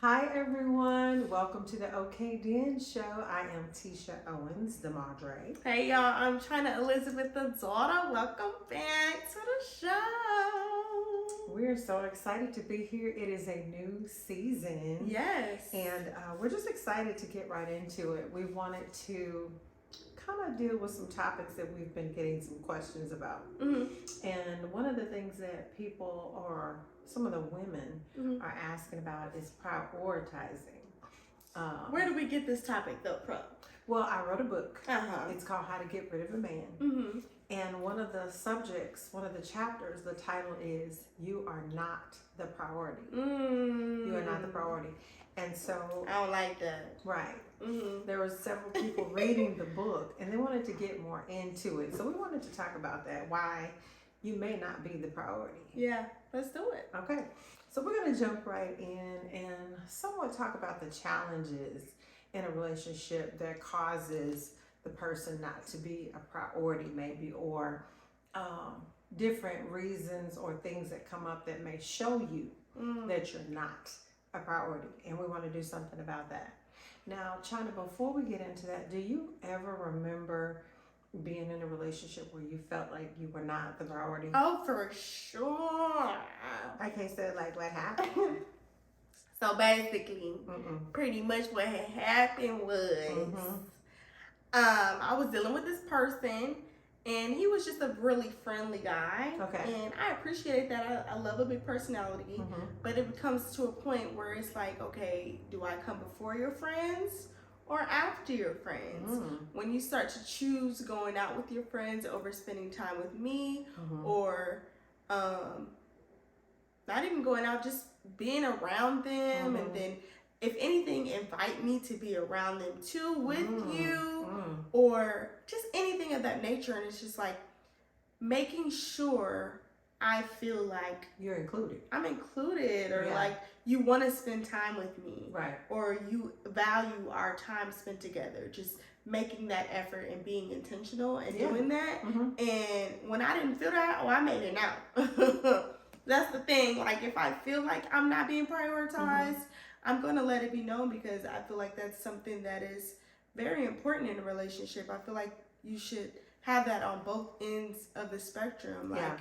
Hi everyone, welcome to the OKDN show. I am Titia Owens, the Madre. Hey y'all, I'm Chyna Elizabeth the daughter. Welcome back to the show. We're so excited to be here. It is a new season. Yes. And we're just excited to get right into it. We wanted to kind of deal with some topics that we've been getting some questions about. And one of the things that people or some of the women are asking about is prioritizing. Where do we get this topic though from? Well, I wrote a book. Uh-huh. It's called How to Get Rid of a Man. And one of the subjects, one of the chapters, the title is You Are Not the Priority. You are not the priority. And so I don't like that. Right. There were several people reading the book and they wanted to get more into it. So we wanted to talk about that, why you may not be the priority. Yeah, let's do it. Okay. So we're going to jump right in and somewhat talk about the challenges in a relationship that causes the person not to be a priority maybe, or different reasons or things that come up that may show you that you're not a priority. And we want to do something about that. Now, Chyna, before we get into that, do you ever remember being in a relationship where you felt like you were not the priority? Oh, for sure. Okay, so like what happened? So basically, pretty much what had happened was I was dealing with this person and he was just a really friendly guy. Okay. And I appreciated that. I love a big personality. But it comes to a point where it's like, okay, do I come before your friends or after your friends? When you start to choose going out with your friends over spending time with me, or not even going out, just being around them, and then if anything, invite me to be around them too with you, or just anything of that nature. And it's just like making sure I feel like you're included. I'm included, or like you want to spend time with me, right? Or you value our time spent together. Just making that effort and being intentional and doing that. And when I didn't feel that, I made it now. That's the thing. Like if I feel like I'm not being prioritized, I'm going to let it be known, because I feel like that's something that is very important in a relationship. I feel like you should have that on both ends of the spectrum. Like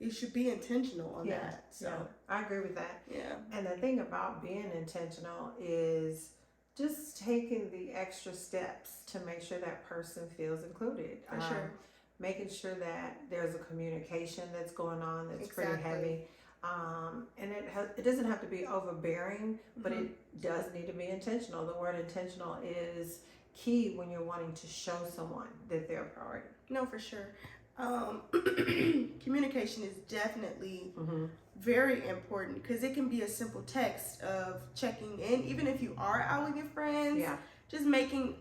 you should be intentional on that. So I agree with that. Yeah. And the thing about being intentional is just taking the extra steps to make sure that person feels included. For sure. Making sure that there's a communication that's going on that's pretty heavy. And it doesn't have to be overbearing, but it does need to be intentional. The word intentional is key when you're wanting to show someone that they're a priority. No, for sure. Communication is definitely very important, because it can be a simple text of checking in, even if you are out with your friends. Just making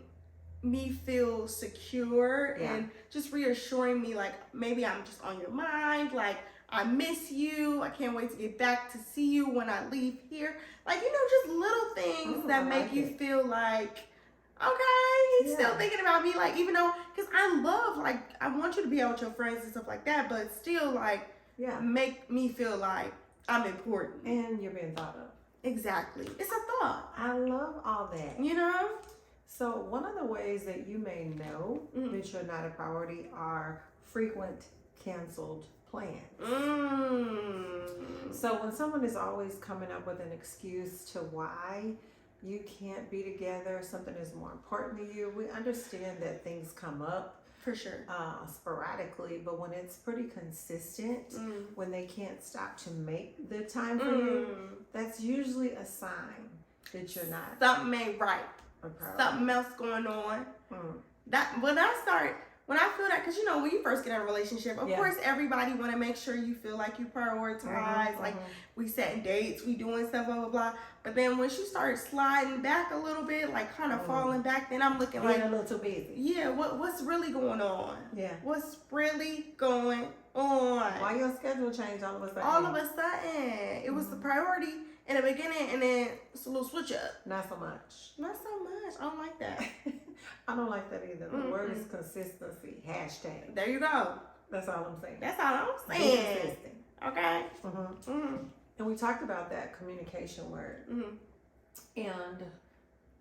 me feel secure and just reassuring me, like maybe I'm just on your mind, like I miss you, I can't wait to get back to see you when I leave here. Like, just little things that make you feel like, okay, he's still thinking about me. Like, even though, because I want you to be out with your friends and stuff like that, but still, like, make me feel like I'm important. And you're being thought of. Exactly. It's a thought. I love all that. So one of the ways that you may know that you're not a priority are frequent canceled plans. So when someone is always coming up with an excuse to why you can't be together, something is more important to you, we understand that things come up. For sure. Sporadically, but when it's pretty consistent, when they can't stop to make the time for you, that's usually a sign that you're not. Something ain't right. Something else going on. When I feel that, because when you first get in a relationship, of course everybody want to make sure you feel like you prioritize. Like we setting dates, we doing stuff, blah blah blah. But then once you start sliding back a little bit, like kind of falling back, then I'm looking like a little too busy. Yeah, what's really going on? Yeah, what's really going on? Why your schedule changed all of a sudden? All of a sudden, it was the priority in the beginning, and then it's a little switch up. Not so much. Not so much. I don't like that. I don't like that either. The word is consistency. Hashtag. There you go. That's all I'm saying. That's all I'm saying. Be consistent. Okay. And we talked about that communication word. And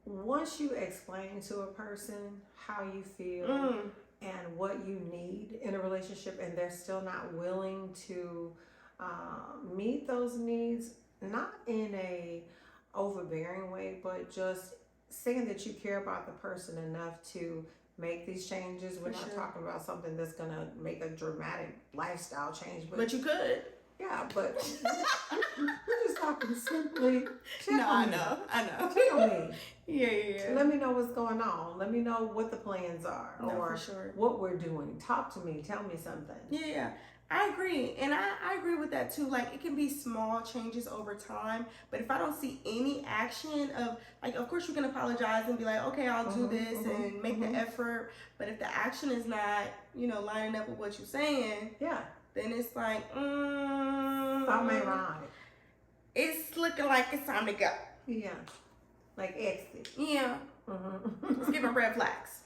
once you explain to a person how you feel and what you need in a relationship, and they're still not willing to meet those needs, not in a overbearing way, but just saying that you care about the person enough to make these changes. We're not talking about something that's gonna make a dramatic lifestyle change, but you could. Yeah, but we're just talking simply. I know. Check on me. Yeah. Let me know what's going on. Let me know what the plans are, or for sure. what we're doing. Talk to me. Tell me something. Yeah. I agree. And I agree with that too. Like, it can be small changes over time, but if I don't see any action of, like, of course you can apologize and be like, okay, I'll do this and make the effort. But if the action is not, lining up with what you're saying, then it's like, something ain't right. It's looking like it's time to go. Yeah. Like exit. Yeah. It's giving red flags.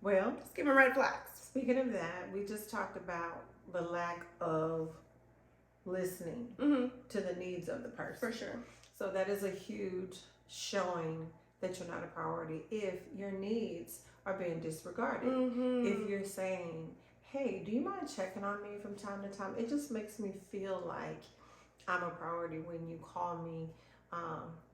Well, it's giving red flags. Speaking of that, we just talked about the lack of listening to the needs of the person. For sure. So that is a huge showing that you're not a priority if your needs are being disregarded. If you're saying, hey, do you mind checking on me from time to time? It just makes me feel like I'm a priority when you call me,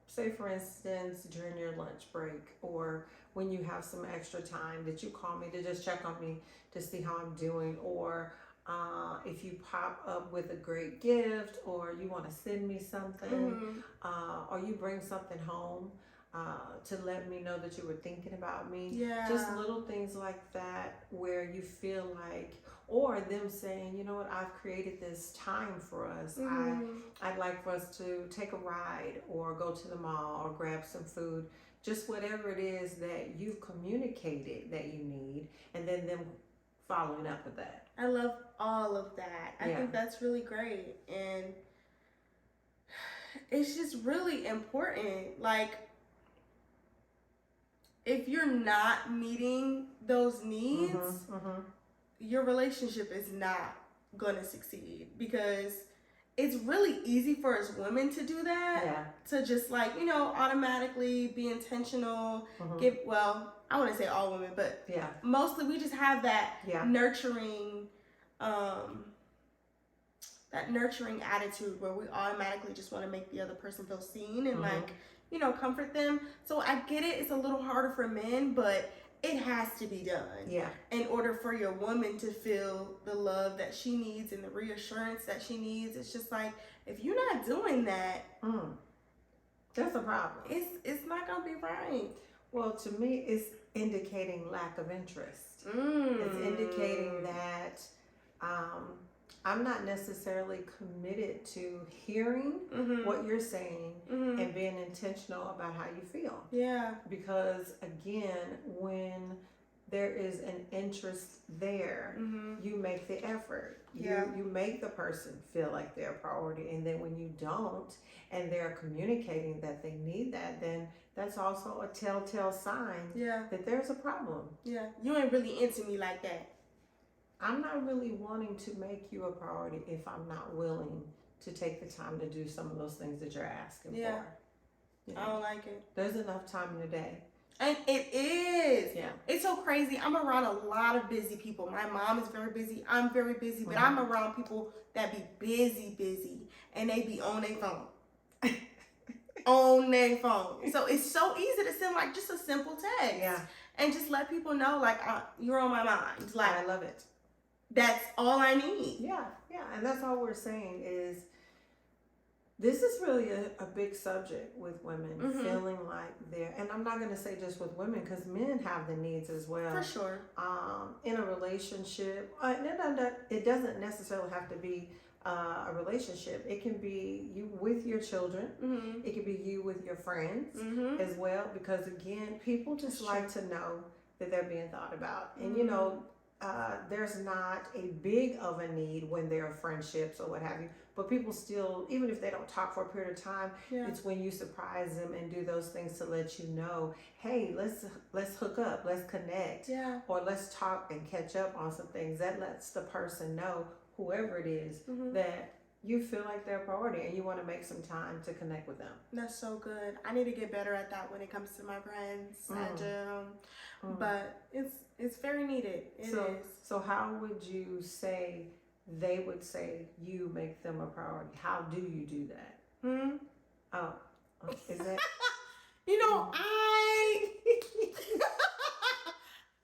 say for instance, during your lunch break, or when you have some extra time that you call me to just check on me to see how I'm doing, or if you pop up with a great gift, or you want to send me something, or you bring something home to let me know that you were thinking about me. Yeah. Just little things like that where you feel like, or them saying, you know what, I've created this time for us. I'd like for us to take a ride or go to the mall or grab some food. Just whatever it is that you've communicated that you need, and then them following up with that. I love all of that. I think that's really great. And it's just really important. Like, if you're not meeting those needs, your relationship is not going to succeed, because it's really easy for us women to do that. Yeah. To just, like, automatically be intentional. I wouldn't say all women, but mostly we just have that nurturing, attitude where we automatically just want to make the other person feel seen and comfort them. So I get it. It's a little harder for men, but it has to be done. Yeah. In order for your woman to feel the love that she needs and the reassurance that she needs. It's just like, if you're not doing that, that's a problem. It's not gonna be right. Well, to me, it's indicating lack of interest. It's indicating that I'm not necessarily committed to hearing what you're saying and being intentional about how you feel. Yeah. Because again, when there is an interest there, you make the effort. You make the person feel like they're a priority. And then when you don't, and they're communicating that they need that, then that's also a telltale sign that there's a problem. Yeah. You ain't really into me like that. I'm not really wanting to make you a priority if I'm not willing to take the time to do some of those things that you're asking for. I don't like it. There's enough time in the day. And it is. Yeah. It's so crazy. I'm around a lot of busy people. My mom is very busy. I'm very busy. But I'm around people that be busy. And they be on their phone. On their phone. So it's so easy to send, like, just a simple text. Yeah. And just let people know, like, you're on my mind. Like, I love it. That's all I need. Yeah. And that's all we're saying is this is really a big subject with women, feeling like they're, and I'm not going to say just with women, because men have the needs as well. For sure. In a relationship, it doesn't necessarily have to be a relationship. It can be you with your children. It can be you with your friends as well, because again, people just like to know that they're being thought about. And there's not a big of a need when there are friendships or what have you, but people still, even if they don't talk for a period of time, it's when you surprise them and do those things to let you know, hey, let's hook up, let's connect, or let's talk and catch up on some things. That lets the person know, whoever it is, that you feel like they're a priority and you want to make some time to connect with them. That's so good. I need to get better at that when it comes to my friends. I do. But it's very needed. It is. So how would you say they would say you make them a priority? How do you do that? Oh, is that? You know,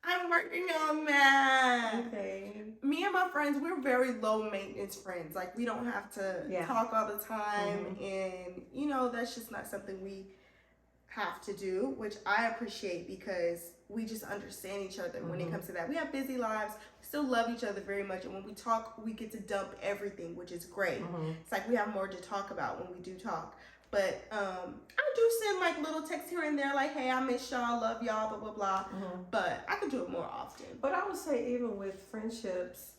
I'm working on that. Okay. Me and my friends, we're very low maintenance friends. Like, we don't have to talk all the time. And, you know, that's just not something we have to do, which I appreciate because we just understand each other when it comes to that. We have busy lives. We still love each other very much. And when we talk, we get to dump everything, which is great. It's like we have more to talk about when we do talk. But I do send like little texts here and there, like, hey, I miss y'all, love y'all, blah, blah, blah. But I could do it more often. But I would say even with friendships,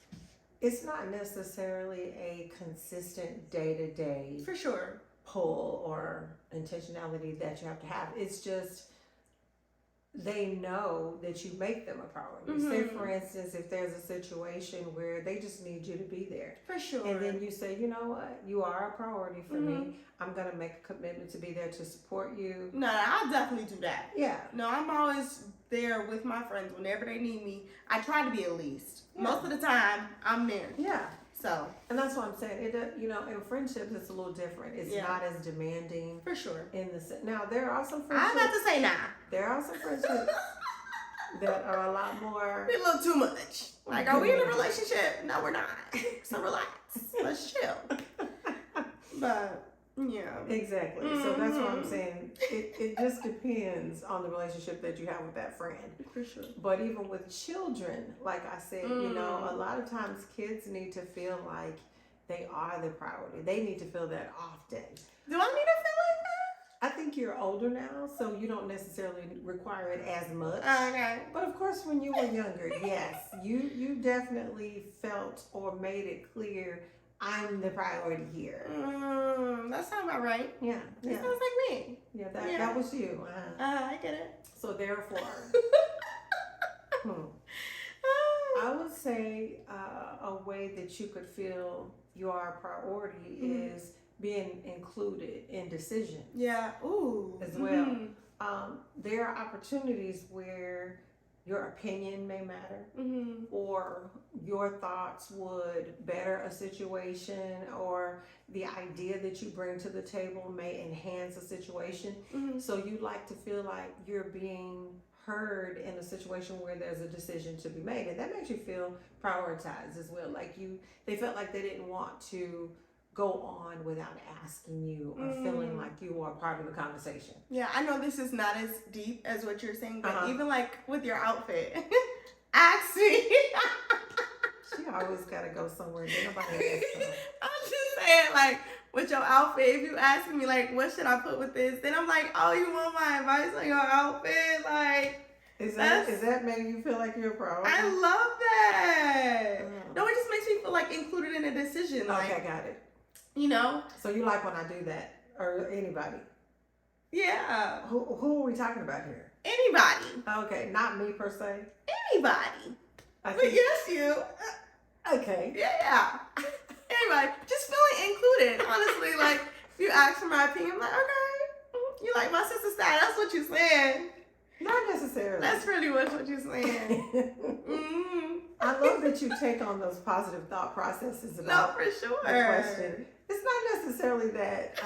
it's not necessarily a consistent day-to-day for sure pull or intentionality that you have to have. It's just they know that you make them a priority. Say, for instance, if there's a situation where they just need you to be there. For sure. And then you say, you know what? You are a priority for me. I'm going to make a commitment to be there to support you. No, I'll definitely do that. Yeah. No, I'm always there with my friends whenever they need me. I try to be at least. Most of the time, I'm there. Yeah. So. And that's what I'm saying. It, you know, in friendships, it's a little different. It's not as demanding. For sure. Now, there are some friendships. I'm about to say nah. There are some friendships that are a lot more. A little too much. Like, are we in a relationship? No, we're not. So relax. Let's chill. But, yeah. Exactly. So that's what I'm saying. It just depends on the relationship that you have with that friend. For sure. But even with children, like I said, you know, a lot of times kids need to feel like they are the priority. They need to feel that often. Do I need to feel like that? I think you're older now, so you don't necessarily require it as much. Okay. But of course, when you were younger, yes, you definitely felt or made it clear, I'm the priority here. That sounds about right. Yeah. That sounds like me. Yeah, that was you. I get it. So therefore, I would say a way that you could feel you are a priority is being included in decisions. Yeah. Ooh. As well. There are opportunities where your opinion may matter, or your thoughts would better a situation, or the idea that you bring to the table may enhance a situation. So you like to feel like you're being heard in a situation where there's a decision to be made, and that makes you feel prioritized as well. Like they felt like they didn't want to go on without asking you or feeling like you are part of the conversation. Yeah, I know this is not as deep as what you're saying, but even like with your outfit, ask me. She always gotta go somewhere. Nobody asks her. I'm just saying, like, with your outfit, if you ask me, like, what should I put with this? Then I'm like, oh, you want my advice on your outfit? Like, is that making you feel like you're a priority? I love that. No, it just makes me feel like included in a decision. Like, okay, got it. You know? So you like when I do that? Or anybody? Yeah. Who are we talking about here? Anybody. Okay, not me per se. Anybody. But yes, you. Okay. Yeah. Anybody. Just feeling included. Honestly, like, if you ask for my opinion, I'm like, okay. You like my sister style. That's what you're saying. Not necessarily. That's pretty much what you're saying. I love that you take on those positive thought processes about for sure. the question. It's not necessarily that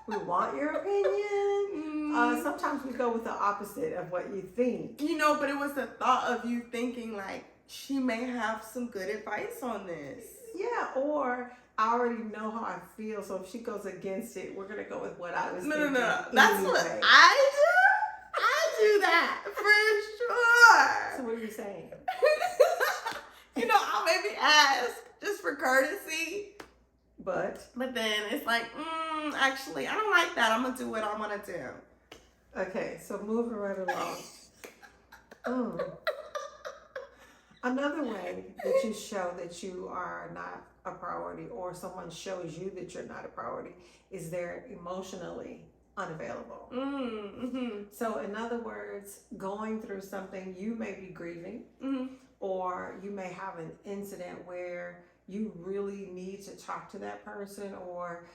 we want your opinion. Sometimes we go with the opposite of what you think. You know, but it was the thought of you thinking like, she may have some good advice on this. Yeah, or I already know how I feel, so if she goes against it, we're going to go with what I was thinking. No. That's what I do. I do that for sure. So what are you saying? You know, I'll maybe ask just for courtesy. But then it's like, actually, I don't like that. I'm going to do what I want to do. Okay, so moving right along. Another way that you show that you are not a priority, or someone shows you that you're not a priority, is they're emotionally unavailable. So in other words, going through something, you may be grieving, or you may have an incident where you really need to talk to that person or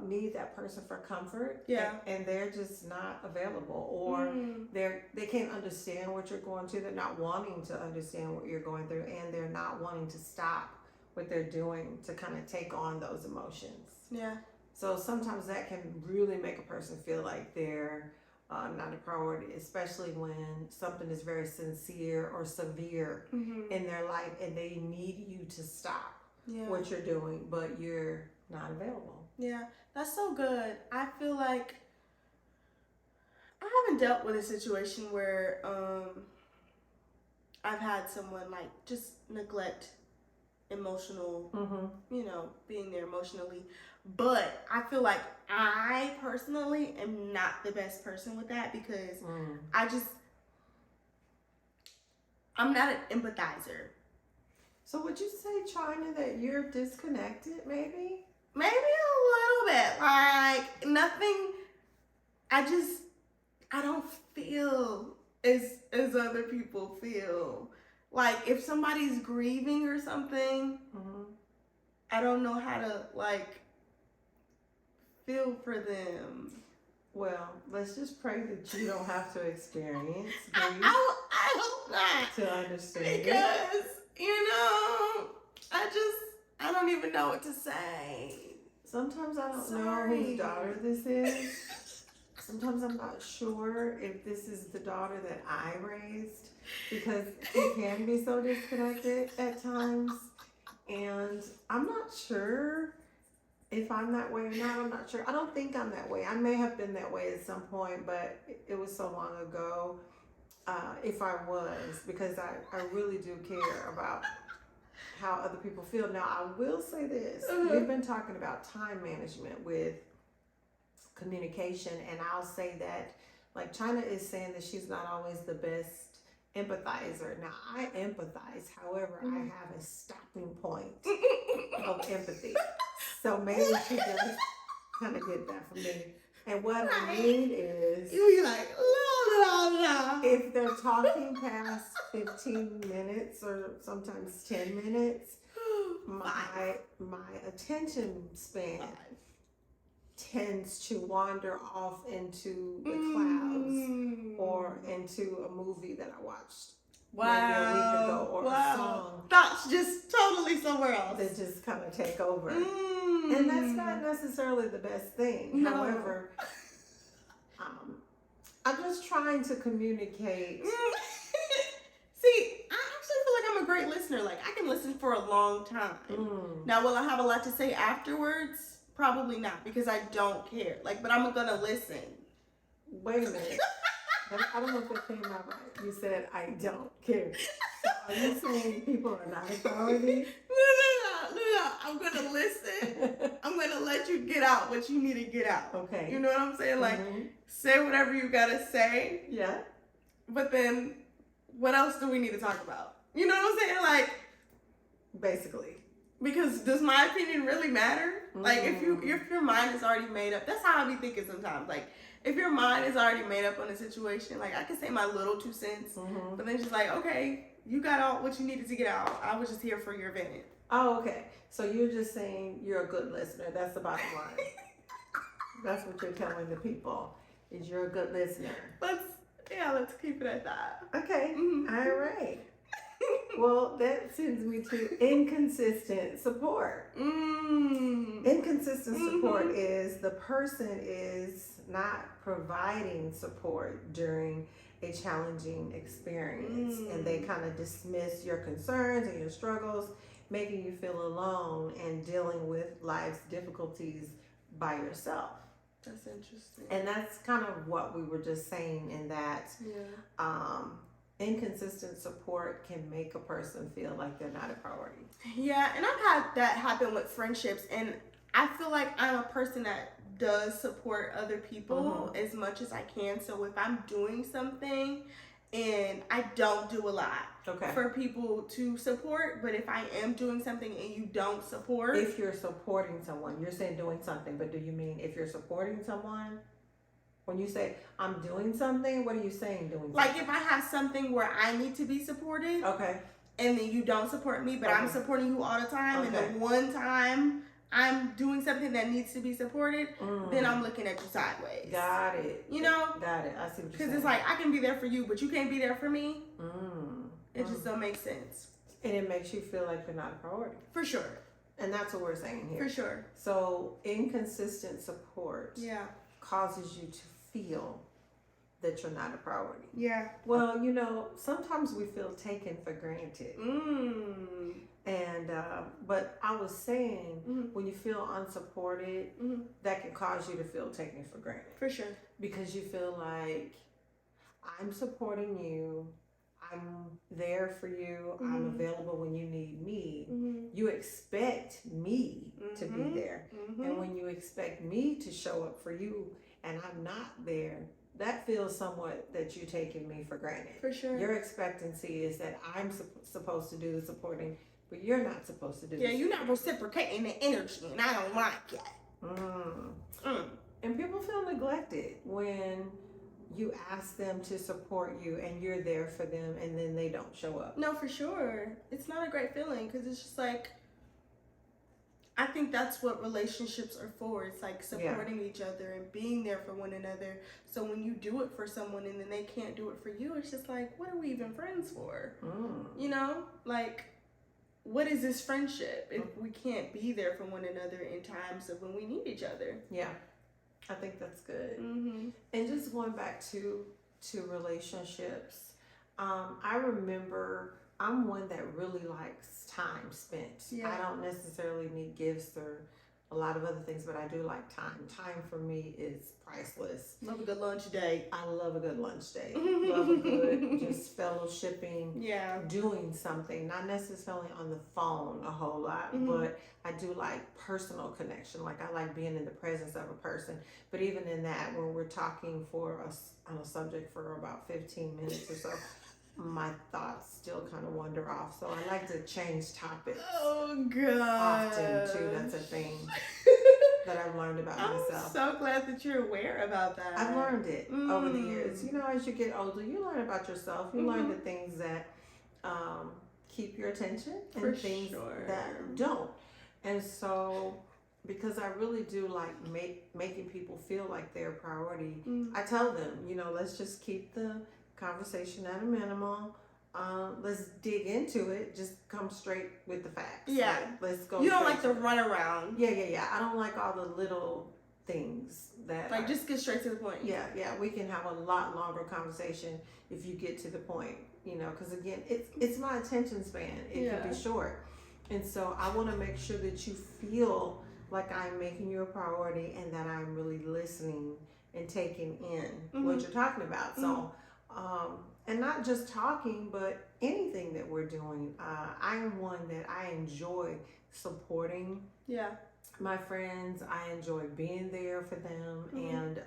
need that person for comfort. Yeah. And they're just not available, or they can't understand what you're going through. They're not wanting to understand what you're going through, and they're not wanting to stop what they're doing to kind of take on those emotions. Yeah. So sometimes that can really make a person feel like they're not a priority, especially when something is very sincere or severe in their life and they need you to stop what you're doing, but you're not available. Yeah, that's so good. I feel like I haven't dealt with a situation where I've had someone like just neglect emotional, being there emotionally. But I feel like I personally am not the best person with that because I'm not an empathizer. So would you say, Chyna, that you're disconnected maybe? Maybe a little bit. Like nothing, I don't feel as other people feel. Like if somebody's grieving or something, I don't know how to like feel for them. Well, let's just pray that you don't have to experience grief. I hope not. To understand because, I don't even know what to say. Sometimes I don't know whose daughter this is. Sometimes I'm not sure if this is the daughter that I raised, because it can be so disconnected at times. And I'm not sure if I'm that way or not. I'm not sure. I don't think I'm that way. I may have been that way at some point, but it was so long ago. If I was, because I really do care about how other people feel. Now, I will say this. We've been talking about time management with communication, and I'll say that, like, Chyna is saying that she's not always the best empathizer. Now, I empathize. However, I have a stopping point of empathy. So maybe she does kind of get that from me. And what I mean is, you be like, la, la, la. If they're talking past 15 minutes or sometimes 10 minutes, my attention span tends to wander off into the clouds or into a movie that I watched maybe a week ago, or a song. Thoughts just totally somewhere else. That just kind of take over. And that's not necessarily the best thing. No. However, I'm just trying to communicate. See, I actually feel like I'm a great listener. Like, I can listen for a long time. Now, will I have a lot to say afterwards? Probably not, because I don't care. Like, but I'm gonna listen. Wait a minute. I don't know if it came out right. You said, I don't care. So are you saying people are not a priority? No. I'm gonna listen. I'm gonna let you get out what you need to get out. Okay. You know what I'm saying? Like, say whatever you gotta say. Yeah. But then, what else do we need to talk about? You know what I'm saying? Like, basically. Because does my opinion really matter? Like, if your mind is already made up, that's how I be thinking sometimes. Like, if your mind is already made up on a situation, like, I can say my little 2 cents, but then just like, okay, you got all what you needed to get out. I was just here for your event. Oh, okay. So you're just saying you're a good listener. That's the bottom line. That's what you're telling the people, is you're a good listener. Let's keep it at that. Okay. All right. Well, that sends me to inconsistent support. Inconsistent support is the person is not providing support during a challenging experience, and they kind of dismiss your concerns and your struggles, making you feel alone and dealing with life's difficulties by yourself. That's interesting. And that's kind of what we were just saying, in that inconsistent support can make a person feel like they're not a priority. Yeah, and I've had that happen with friendships, and I feel like I'm a person that does support other people as much as I can. So if I'm doing something, and I don't do a lot for people to support, but if I am doing something and you don't support. If you're supporting someone, you're saying doing something, but do you mean if you're supporting someone? When you say, I'm doing something, what are you saying doing something? Like if I have something where I need to be supported. Okay. and then you don't support me, but I'm supporting you all the time, and the one time I'm doing something that needs to be supported, then I'm looking at you sideways. Got it. You know? Got it. I see what you're saying. Because it's like, I can be there for you, but you can't be there for me. It just don't make sense. And it makes you feel like you're not a priority. For sure. And that's what we're saying here. For sure. So inconsistent support causes you to feel that you're not a priority. Yeah. Well, you know, sometimes we feel taken for granted. And but I was saying, when you feel unsupported, that can cause you to feel taken for granted. For sure. Because you feel like, I'm supporting you, I'm there for you, I'm available when you need me. You expect me to be there. And when you expect me to show up for you and I'm not there, that feels somewhat that you're taking me for granted. For sure. Your expectancy is that I'm supposed to do the supporting, but you're not supposed to do Yeah, you're not reciprocating the energy, and I don't like it. And people feel neglected when you ask them to support you and you're there for them and then they don't show up. No, for sure. It's not a great feeling because it's just like, I think that's what relationships are for. It's like supporting each other and being there for one another. So when you do it for someone and then they can't do it for you, it's just like, what are we even friends for? You know, like, what is this friendship if we can't be there for one another in times of when we need each other? Yeah, I think that's good. And just going back to relationships, I remember I'm one that really likes time spent. I don't necessarily need gifts or a lot of other things, but I do like time. Time for me is priceless. Love a good lunch date. I love a good lunch date. Love a good just fellowshipping, doing something, not necessarily on the phone a whole lot, but I do like personal connection. Like I like being in the presence of a person. But even in that, when we're talking on a subject for about 15 minutes or so, my thoughts still kind of wander off. So I like to change topics. Oh, God. Often, too. That's a thing that I've learned about myself. I'm so glad that you're aware about that. I've learned it over the years. You know, as you get older, you learn about yourself. You learn the things that keep your attention and things that don't. And so, because I really do like making people feel like they're a priority, I tell them, you know, let's just keep the conversation at a minimum. Let's dig into it. Just come straight with the facts. Yeah. Like, let's go. You don't like to run around. Yeah. I don't like all the little things that. Like, just get straight to the point. Yeah. We can have a lot longer conversation if you get to the point. You know, because again, it's my attention span. It can be short, and so I want to make sure that you feel like I'm making you a priority and that I'm really listening and taking in what you're talking about. So. And not just talking, but anything that we're doing. I am one that I enjoy supporting my friends. I enjoy being there for them. And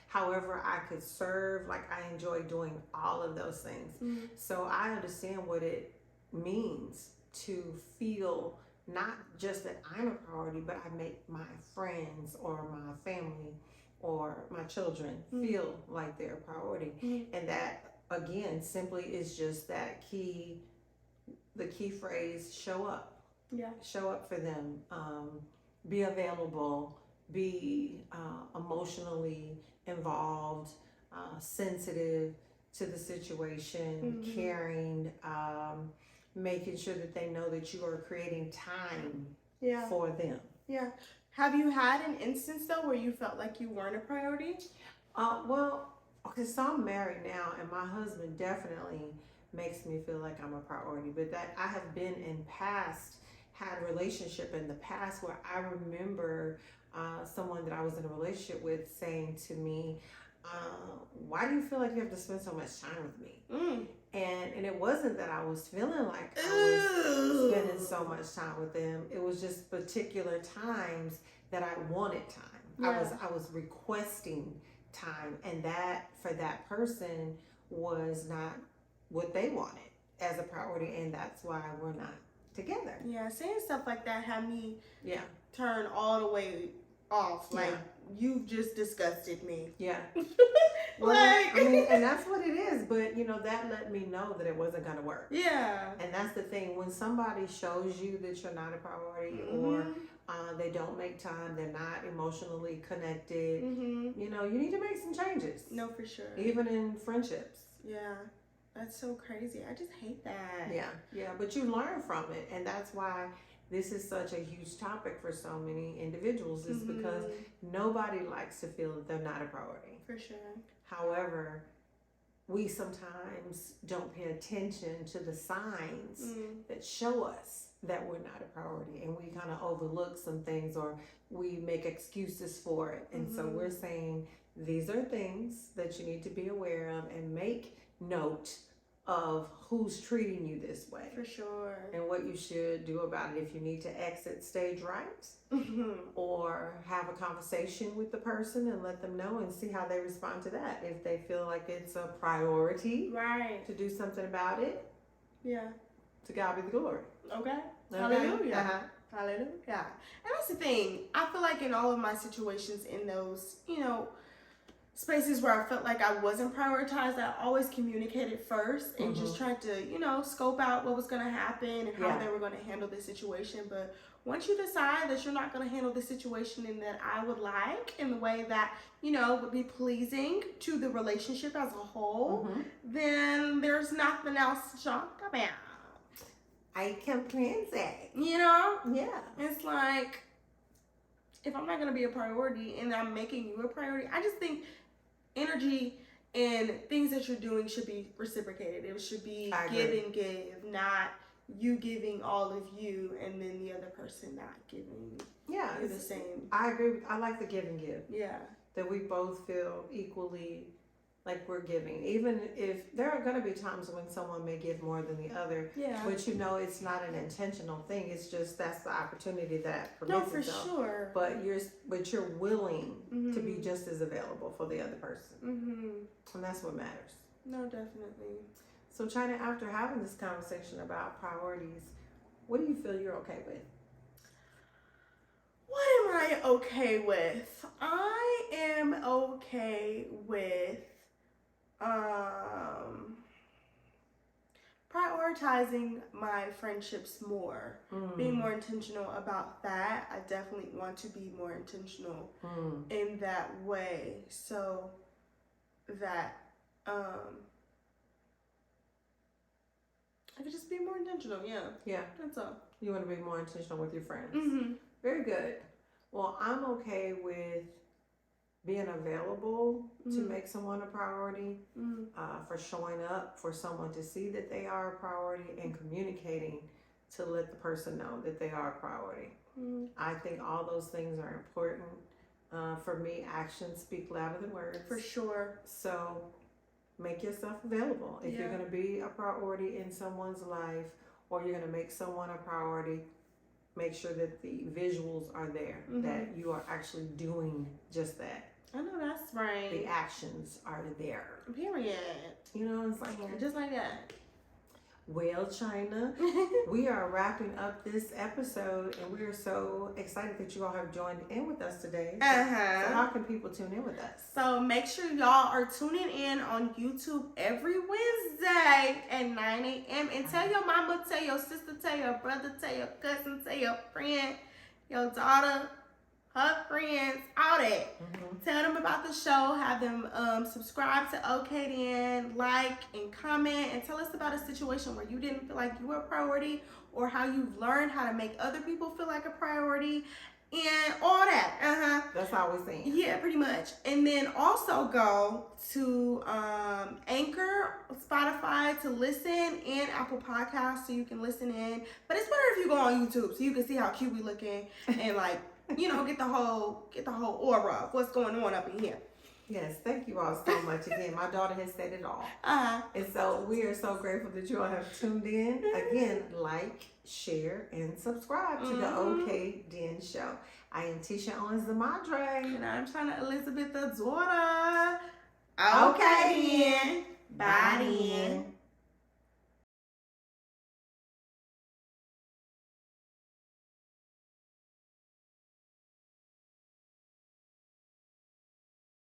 however I could serve, like I enjoy doing all of those things. So I understand what it means to feel not just that I'm a priority, but I make my friends or my family or my children feel like they're a priority. And that, again, simply is just the key phrase, show up. Show up for them. Be available. Be emotionally involved, sensitive to the situation, caring, making sure that they know that you are creating time for them. Yeah. Have you had an instance, though, where you felt like you weren't a priority? Well, okay, so I'm married now, and my husband definitely makes me feel like I'm a priority. But that I have been had a relationship in the past where I remember someone that I was in a relationship with saying to me, why do you feel like you have to spend so much time with me? And it wasn't that I was feeling like I was spending so much time with them. It was just particular times that I wanted time. I was requesting time, and that for that person was not what they wanted as a priority, and that's why we're not together. Yeah, saying stuff like that had me turn all the way off. Like, you've just disgusted me. Yeah. Well, I mean, and that's what it is. But, that let me know that it wasn't going to work. Yeah. And that's the thing. When somebody shows you that you're not a priority or they don't make time, they're not emotionally connected, you need to make some changes. No, for sure. Even in friendships. Yeah. That's so crazy. I just hate that. Yeah. But you learn from it. And that's why this is such a huge topic for so many individuals is because nobody likes to feel that they're not a priority. For sure. However, we sometimes don't pay attention to the signs that show us that we're not a priority, and we kind of overlook some things or we make excuses for it. And so we're saying these are things that you need to be aware of and make note of who's treating you this way. For sure. And what you should do about it. If you need to exit stage right or have a conversation with the person and let them know and see how they respond to that. If they feel like it's a priority to do something about it, to God be the glory. Okay. Hallelujah. Hallelujah. And that's the thing. I feel like in all of my situations in those, spaces where I felt like I wasn't prioritized, I always communicated first and just tried to, scope out what was going to happen and how they were going to handle the situation. But once you decide that you're not going to handle the situation in that I would like, in the way that, would be pleasing to the relationship as a whole, then there's nothing else to talk about. I can say. Yeah. It's like, if I'm not going to be a priority and I'm making you a priority, I just think energy and things that you're doing should be reciprocated. It should be give and give, not you giving all of you and then the other person not giving you the same. I agree. I like the give and give. Yeah. That we both feel equally like we're giving. Even if there are going to be times when someone may give more than the other. Yeah. But it's not an intentional thing. It's just that's the opportunity that permits itself. No, for sure. But you're willing to be just as available for the other person. And that's what matters. No, definitely. So Chyna, after having this conversation about priorities, what do you feel you're okay with? What am I okay with? I am okay with prioritizing my friendships more, being more intentional about that. I definitely want to be more intentional in that way, so that I could just be more intentional. Yeah, that's all. You want to be more intentional with your friends. Very good. Well, I'm okay with being available to make someone a priority, for showing up for someone to see that they are a priority and communicating to let the person know that they are a priority. I think all those things are important. For me, actions speak louder than words. For sure. So make yourself available. If you're going to be a priority in someone's life or you're going to make someone a priority, make sure that the visuals are there, that you are actually doing just that. I know that's right. The actions are there. Period. It's like just like that. Well, Chyna, we are wrapping up this episode, and we are so excited that you all have joined in with us today. So how can people tune in with us? So make sure y'all are tuning in on YouTube every Wednesday at 9 a.m. And tell your mama, tell your sister, tell your brother, tell your cousin, tell your friend, your daughter, her friends, all that. Tell them about the show. Have them subscribe to OK Then, like and comment, and tell us about a situation where you didn't feel like you were a priority, or how you've learned how to make other people feel like a priority, and all that. That's all we're saying. Yeah, pretty much. And then also go to Anchor, Spotify to listen, and Apple Podcasts so you can listen in. But it's better if you go on YouTube so you can see how cute we looking and like get the whole aura of what's going on up in here. Yes, thank you all so much. Again, my daughter has said it all. And so we are so grateful that you all have tuned in. Again, like, share, and subscribe to the OK Den Show. I am Titia Owens, the Madre. And I'm Chyna Elizabeth, the daughter. Okay, then. Bye then.